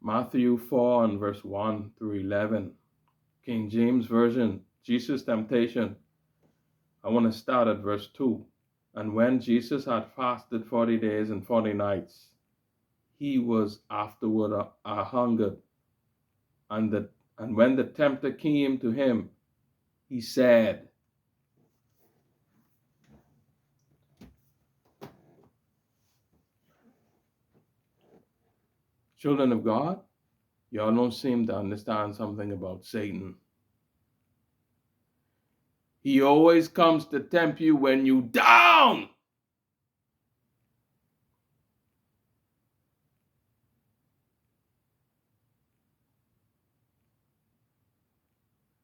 Matthew 4 and verse 1 through 11. King James Version, Jesus' temptation. I want to start at verse 2. And when Jesus had fasted 40 days and 40 nights, he was afterward a hungered. And when the tempter came to him, he said, children of God, y'all don't seem to understand something about Satan. He always comes to tempt you when you down.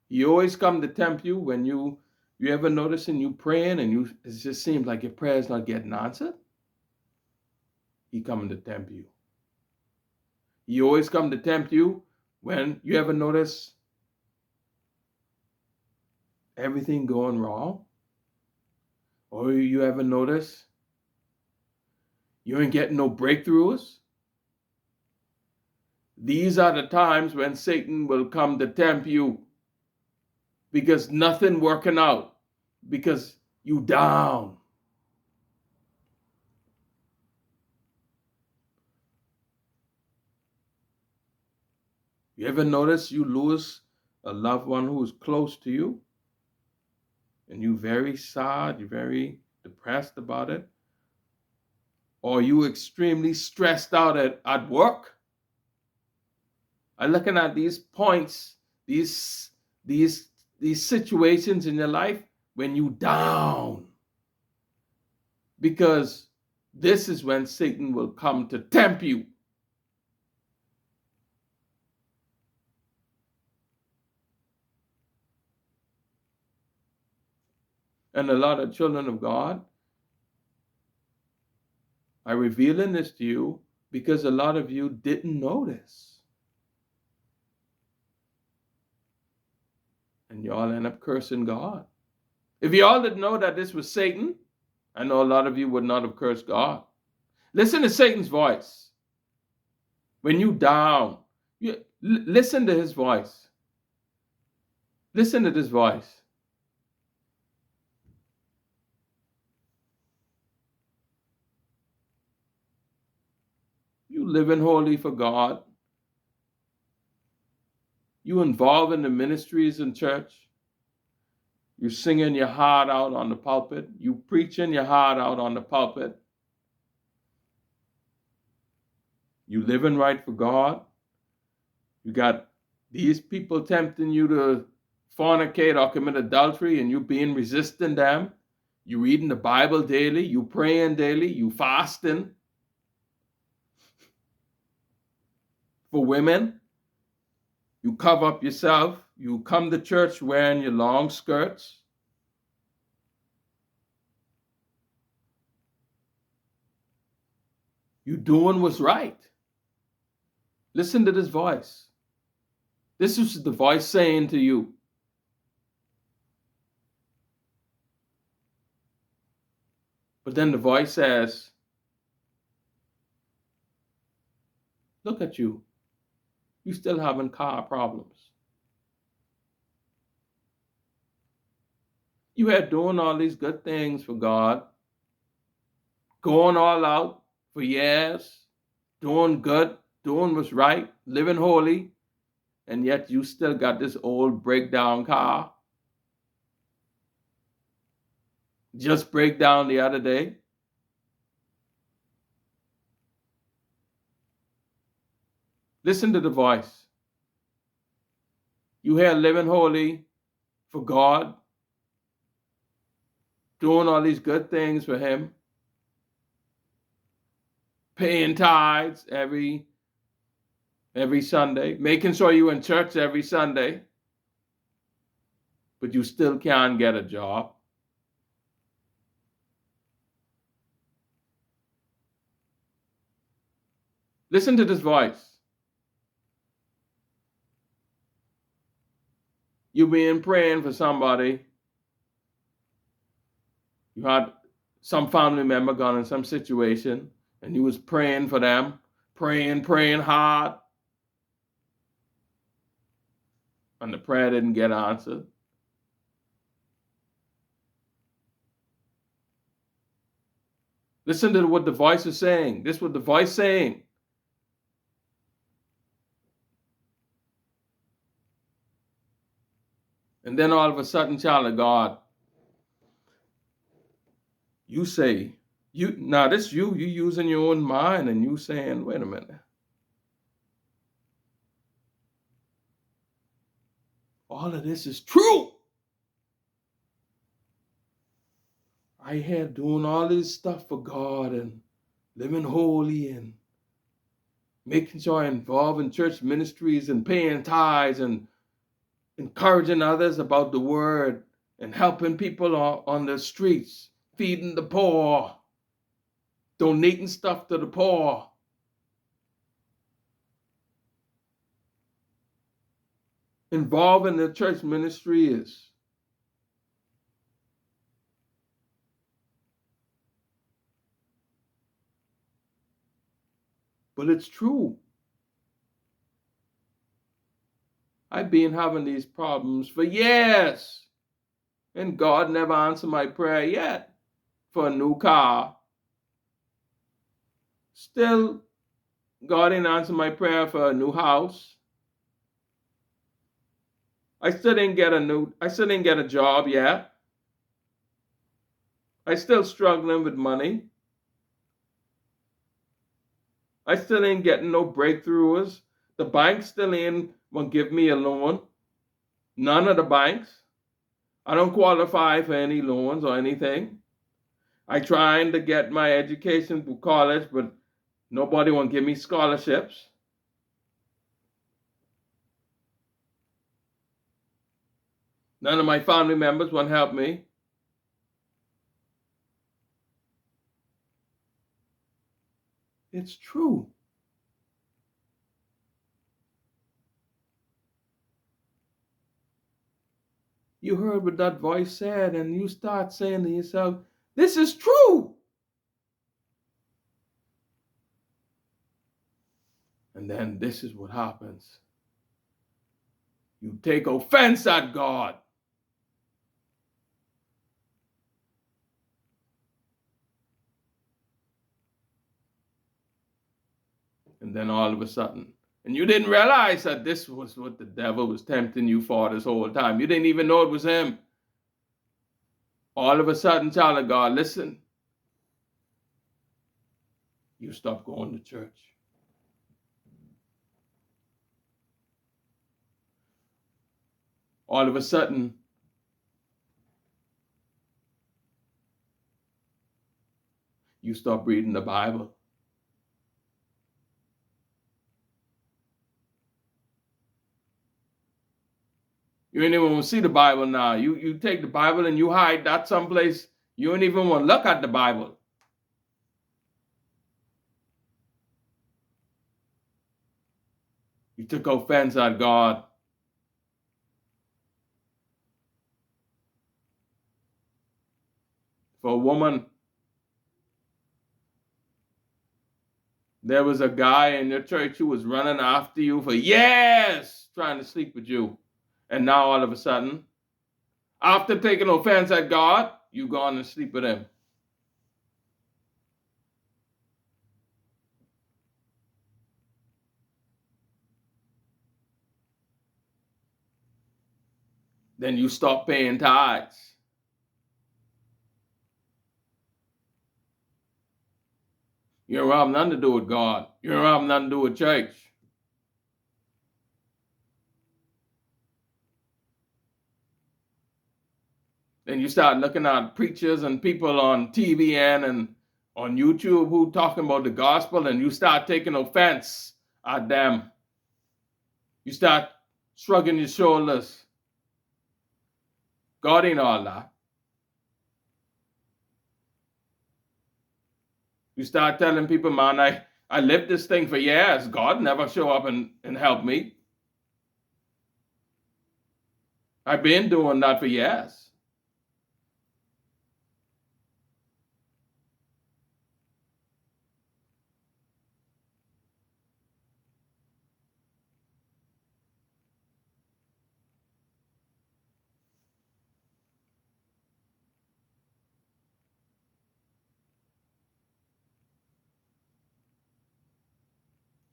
He always come to tempt you when you ever noticing you praying and it just seems like your prayer's not getting answered? He coming to tempt you. He always come to tempt you when you ever notice everything going wrong? Or you ever notice you ain't getting no breakthroughs? These are the times when Satan will come to tempt you because nothing working out, because you down. You ever notice you lose a loved one who is close to you and you very sad, you're very depressed about it? Or you extremely stressed out at work? I'm looking at these points, these situations in your life when you down. Because this is when Satan will come to tempt you. And a lot of children of God are revealing this to you because a lot of you didn't notice. And y'all end up cursing God. If y'all didn't know that this was Satan, I know a lot of you would not have cursed God. Listen to Satan's voice. When you down, listen to his voice. Listen to this voice. You living holy for God. You involved in the ministries in church. You singing your heart out on the pulpit. You preaching your heart out on the pulpit. You living right for God. You got these people tempting you to fornicate or commit adultery and you being resisting them. You reading the Bible daily. You praying daily. You fasting. For women, you cover up yourself. You come to church wearing your long skirts. You doing what's right. Listen to this voice. This is the voice saying to you, but then the voice says, look at you. You still having car problems. You had doing all these good things for God, going all out for years, doing good, doing what's right, living holy, and yet you still got this old breakdown car. Just break down the other day. Listen to the voice. You here living holy for God, doing all these good things for him, paying tithes every Sunday, making sure you're in church every Sunday, but you still can't get a job. Listen to this voice. You've been praying for somebody. You had some family member gone in some situation, and you was praying for them, praying hard. and the prayer didn't get answered. Listen to what the voice is saying. This is what the voice is saying. And then all of a sudden, child of God, you say, this you using your own mind and you saying, wait a minute. All of this is true. I here doing all this stuff for God and living holy and making sure I involve in church ministries and paying tithes and encouraging others about the word and helping people on the streets, feeding the poor, donating stuff to the poor. Involved in the church ministry is. But it's true. I've been having these problems for years. And God never answered my prayer yet for a new car. Still, God didn't answer my prayer for a new house. I still didn't get a job yet. I still struggling with money. I still ain't getting no breakthroughs. The bank still ain't gonna give me a loan. None of the banks. I don't qualify for any loans or anything. I trying to get my education through college, but nobody want to give me scholarships. None of my family members want to help me. It's true. You heard what that voice said, and you start saying to yourself, this is true. And then this is what happens. You take offense at God. And then all of a sudden, and you didn't realize that this was what the devil was tempting you for this whole time. You didn't even know it was him. All of a sudden, child of God, listen. You stop going to church. All of a sudden, you stop reading the Bible. You ain't even want to see the Bible now. You take the Bible and you hide that someplace. You don't even want to look at the Bible. You took offense at God. For a woman, there was a guy in your church who was running after you for years trying to sleep with you. And now all of a sudden, after taking offense at God, you go on and sleep with him. Then you stop paying tithes. You don't have nothing to do with God. You don't have nothing to do with church. Then you start looking at preachers and people on TVN and on YouTube who talking about the gospel, and you start taking offense at them. You start shrugging your shoulders. God ain't all that. You start telling people, man, I lived this thing for years. God never show up and help me. I've been doing that for years.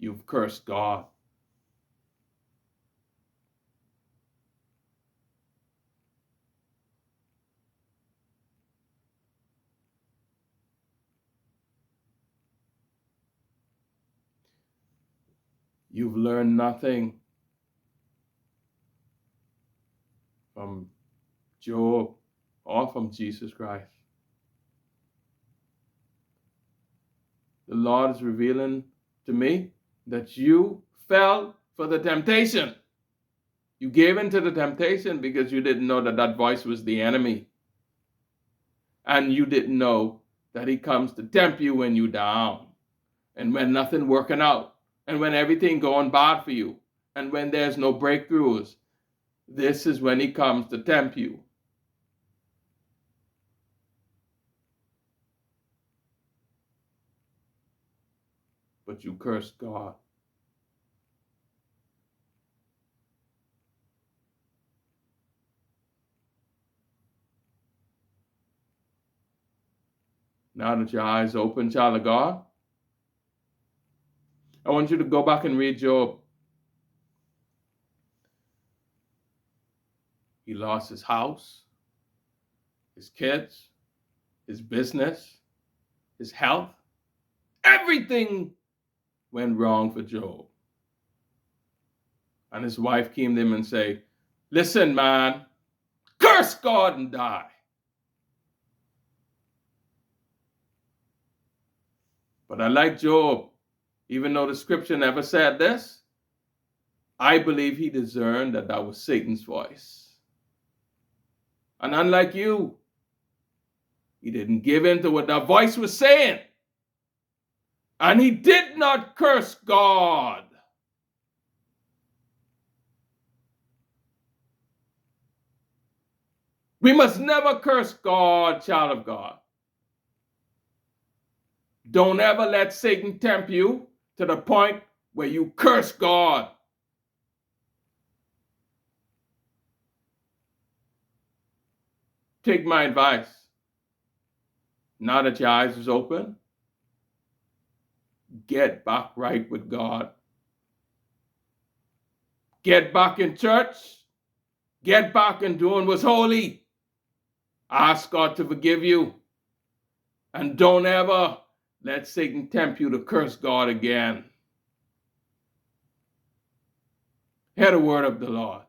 you've cursed God. You've learned nothing from Job or from Jesus Christ. The Lord is revealing to me that you fell for the temptation. You gave in to the temptation because you didn't know that that voice was the enemy. And you didn't know that he comes to tempt you when you're down, and when nothing working out, and when everything going bad for you, and when there's no breakthroughs. This is when he comes to tempt you. But you cursed God. Now that your eyes open, child of God, I want you to go back and read Job. He lost his house, his kids, his business, his health. Everything went wrong for Job. And his wife came to him and said, listen, man, curse God and die. But I like Job, even though the scripture never said this, I believe he discerned that that was Satan's voice. And unlike you, he didn't give in to what that voice was saying. And he did not curse God. We must never curse God, child of God. Don't ever let Satan tempt you to the point where you curse God. Take my advice. Now that your eyes is open, get back right with God. Get back in church. Get back in doing what's holy. Ask God to forgive you. And don't ever let Satan tempt you to curse God again. Hear the word of the Lord.